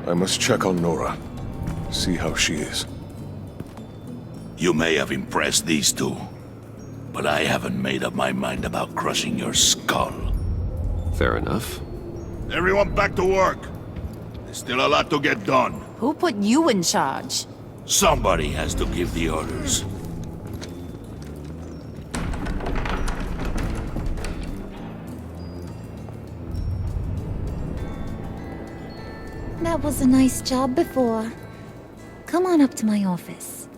I must check on Nora. See how she is. You may have impressed these two, but I haven't made up my mind about crushing your skull. Fair enough. Everyone back to work. There's still a lot to get done. Who put you in charge? Somebody has to give the orders. That was a nice job before. Come on up to my office.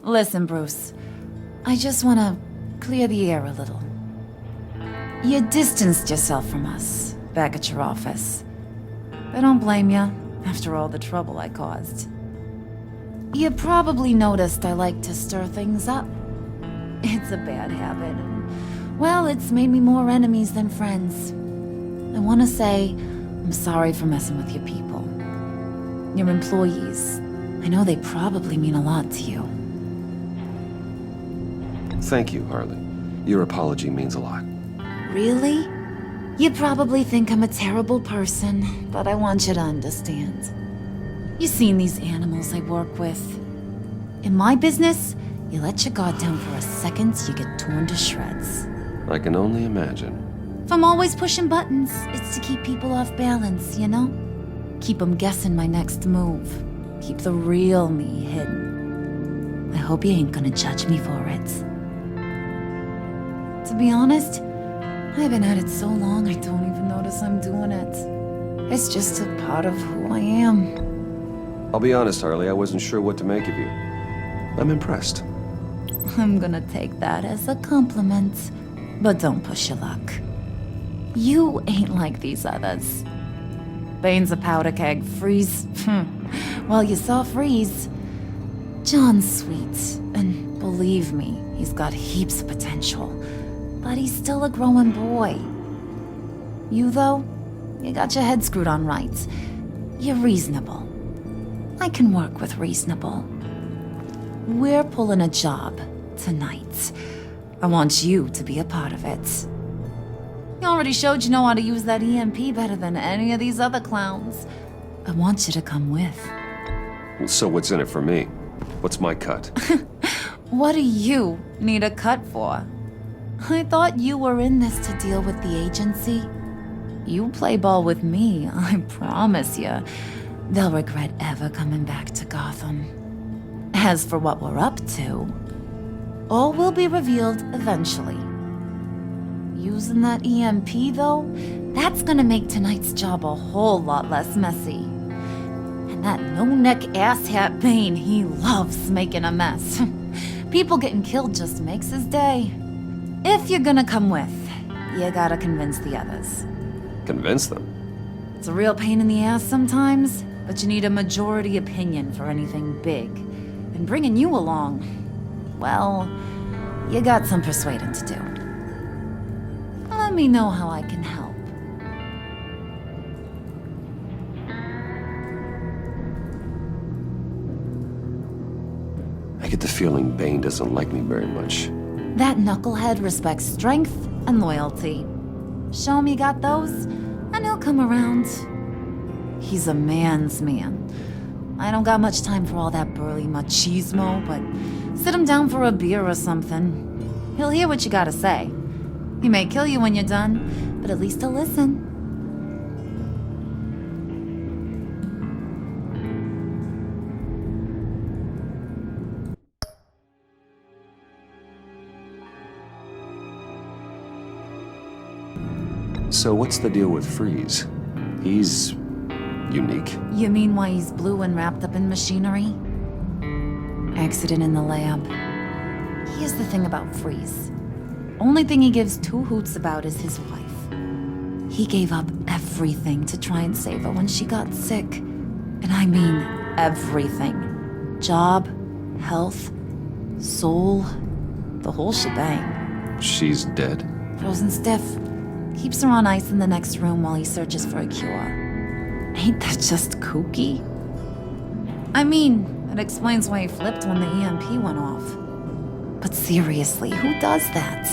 Listen, Bruce. I just want to clear the air a little. You distanced yourself from us, back at your office. I don't blame you, after all the trouble I caused. You probably noticed I like to stir things up. It's a bad habit, and, well, it's made me more enemies than friends. I want to say I'm sorry for messing with your people. Your employees. I know they probably mean a lot to you. Thank you, Harley. Your apology means a lot. Really? You probably think I'm a terrible person, but I want you to understand. You've seen these animals I work with. In my business, you let your guard down for a second, you get torn to shreds. I can only imagine. If I'm always pushing buttons, it's to keep people off balance, you know? Keep them guessing my next move. Keep the real me hidden. I hope you ain't gonna judge me for it. To be honest, I've been at it so long I don't even notice I'm doing it. It's just a part of who I am. I'll be honest, Harley, I wasn't sure what to make of you. I'm impressed. I'm gonna take that as a compliment, but don't push your luck. You ain't like these others. Bane's a powder keg, Freeze. Well, you saw Freeze. John's sweet, and believe me, he's got heaps of potential. But he's still a growing boy. You, though, you got your head screwed on right. You're reasonable. I can work with reasonable. We're pulling a job tonight. I want you to be a part of it. You already showed you know how to use that EMP better than any of these other clowns. I want you to come with. So what's in it for me? What's my cut? What do you need a cut for? I thought you were in this to deal with the agency. You play ball with me, I promise you. They'll regret ever coming back to Gotham. As for what we're up to, all will be revealed eventually. Using that EMP, though, that's gonna make tonight's job a whole lot less messy. And that no-neck asshat Bane, he loves making a mess. People getting killed just makes his day. If you're gonna come with, you gotta convince the others. Convince them? It's a real pain in the ass sometimes, but you need a majority opinion for anything big. And bringing you along, well, you got some persuading to do. Let me know how I can help. I get the feeling Bane doesn't like me very much. That knucklehead respects strength and loyalty. Show him you got those, and he'll come around. He's a man's man. I don't got much time for all that burly machismo, but sit him down for a beer or something. He'll hear what you gotta say. He may kill you when you're done, but at least he'll listen. So what's the deal with Freeze? He's unique. You mean why he's blue and wrapped up in machinery? Accident in the lab. Here's the thing about Freeze. Only thing he gives two hoots about is his wife. He gave up everything to try and save her when she got sick. And I mean everything. Job, health, soul, the whole shebang. She's dead? Frozen stiff. Keeps her on ice in the next room while he searches for a cure. Ain't that just kooky? I mean, it explains why he flipped when the EMP went off. But seriously, who does that?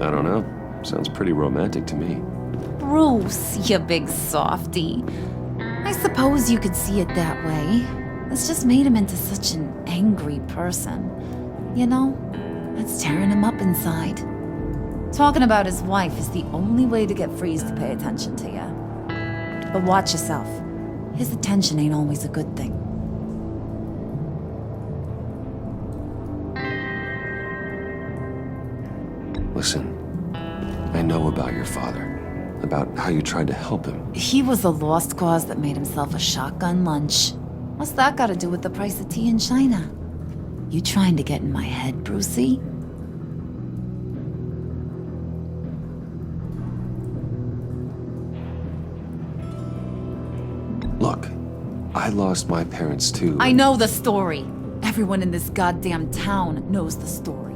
I don't know. Sounds pretty romantic to me. Bruce, you big softy. I suppose you could see it that way. It's just made him into such an angry person. You know, it's tearing him up inside. Talking about his wife is the only way to get Freeze to pay attention to you. But watch yourself. His attention ain't always a good thing. Listen, I know about your father. About how you tried to help him. He was a lost cause that made himself a shotgun lunch. What's that got to do with the price of tea in China? You trying to get in my head, Brucey? Look, I lost my parents too. I know the story. Everyone in this goddamn town knows the story.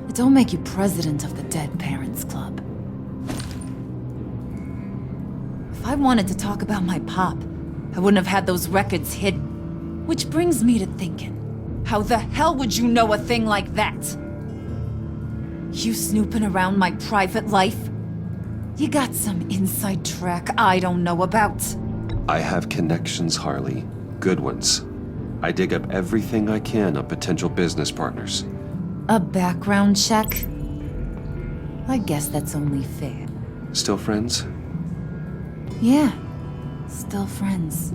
It don't make you president of the Dead Parents Club. If I wanted to talk about my pop, I wouldn't have had those records hidden. Which brings me to thinking, how the hell would you know a thing like that? You snooping around my private life? You got some inside track I don't know about. I have connections, Harley. Good ones. I dig up everything I can on potential business partners. A background check? I guess that's only fair. Still friends? Yeah, still friends.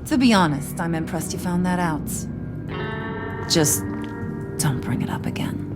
To be honest, I'm impressed you found that out. Just don't bring it up again.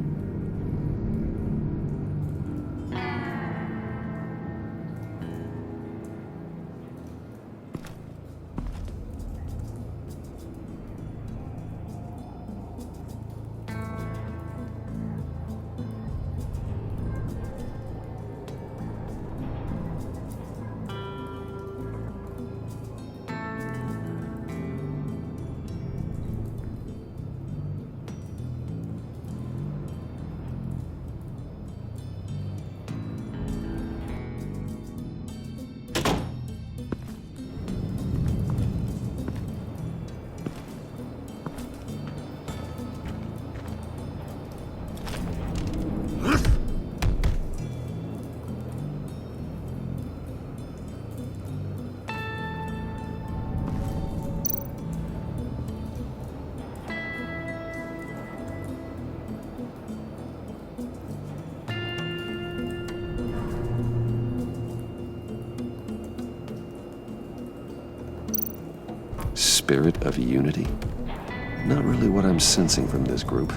Spirit of unity? Not really what I'm sensing from this group.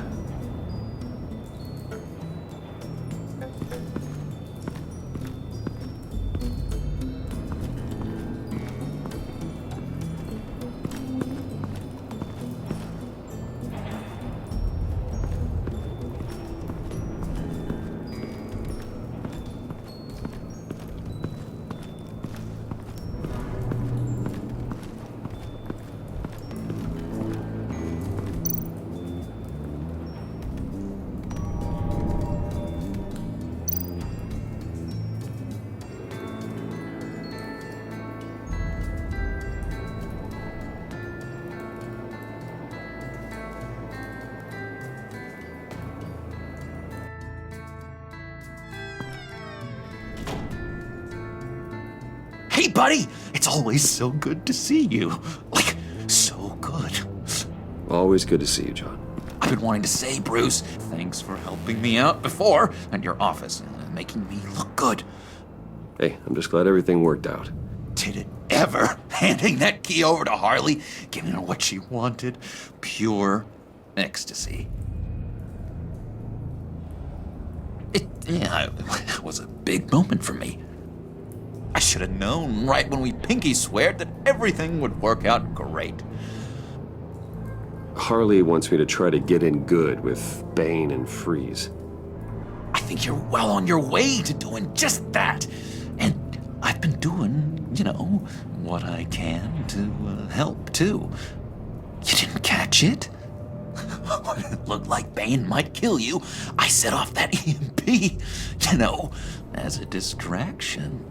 Hey, buddy! It's always so good to see you. Like, so good. Always good to see you, John. I've been wanting to say, Bruce, thanks for helping me out before at your office, making me look good. Hey, I'm just glad everything worked out. Did it ever? Handing that key over to Harley, giving her what she wanted. Pure ecstasy. It was a big moment for me. I should have known right when we pinky sweared that everything would work out great. Harley wants me to try to get in good with Bane and Freeze. I think you're well on your way to doing just that. And I've been doing, what I can to help, too. You didn't catch it? When it looked like Bane might kill you, I set off that EMP, as a distraction.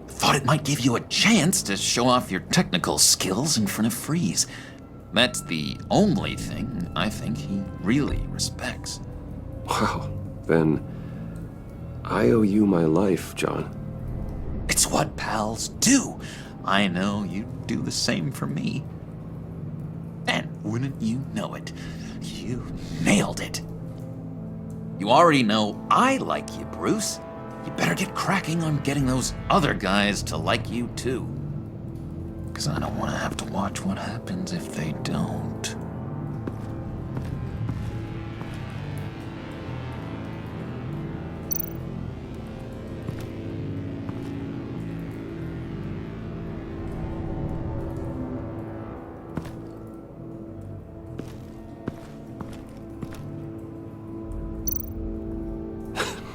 Thought it might give you a chance to show off your technical skills in front of Freeze. That's the only thing I think he really respects. Wow, then I owe you my life, John. It's what pals do. I know you'd do the same for me. And wouldn't you know it, you nailed it. You already know I like you, Bruce. You better get cracking on getting those other guys to like you too. 'Cause I don't want to have to watch what happens if they don't.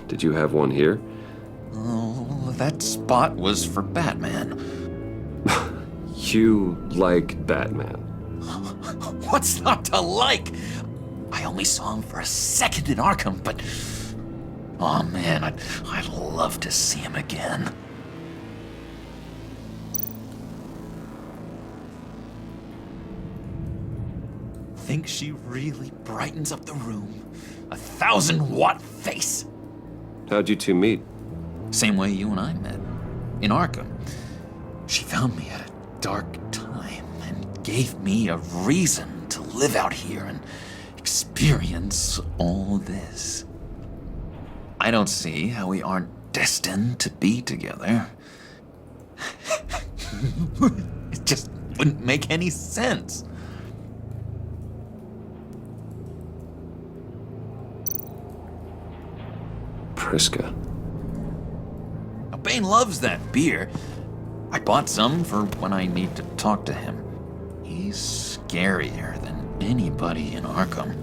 Did you have one here? Oh, that spot was for Batman. You like Batman. What's not to like? I only saw him for a second in Arkham, but... oh man, I'd love to see him again. Think she really brightens up the room? 1,000-watt face! How'd you two meet? Same way you and I met. In Arkham. She found me at a dark time and gave me a reason to live out here and experience all this. I don't see how we aren't destined to be together. It just wouldn't make any sense. Priska. Bane loves that beer. I bought some for when I need to talk to him. He's scarier than anybody in Arkham.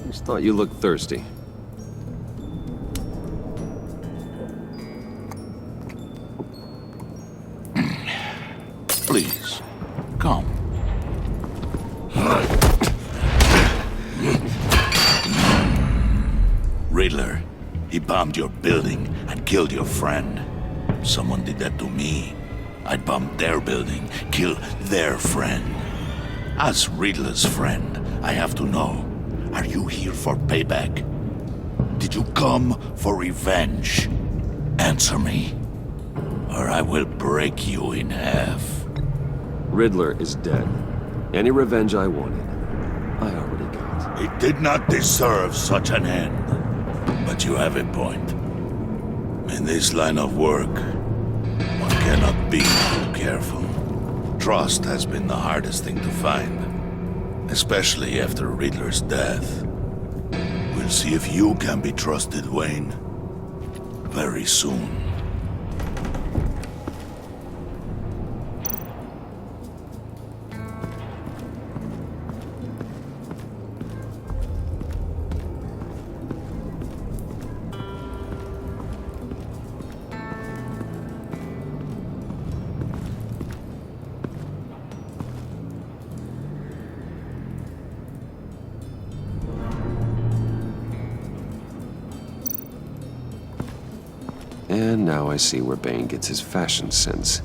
Just thought you looked thirsty. Please, come. Riddler, he bombed your building and killed your friend. Someone did that to me. I'd bomb their building, kill their friend. As Riddler's friend, I have to know, are you here for payback? Did you come for revenge? Answer me, or I will break you in half. Riddler is dead. Any revenge I wanted, I already got. He did not deserve such an end. But you have a point. In this line of work, one cannot be too careful. Trust has been the hardest thing to find, especially after Riddler's death. We'll see if you can be trusted, Wayne, very soon. And now I see where Bane gets his fashion sense.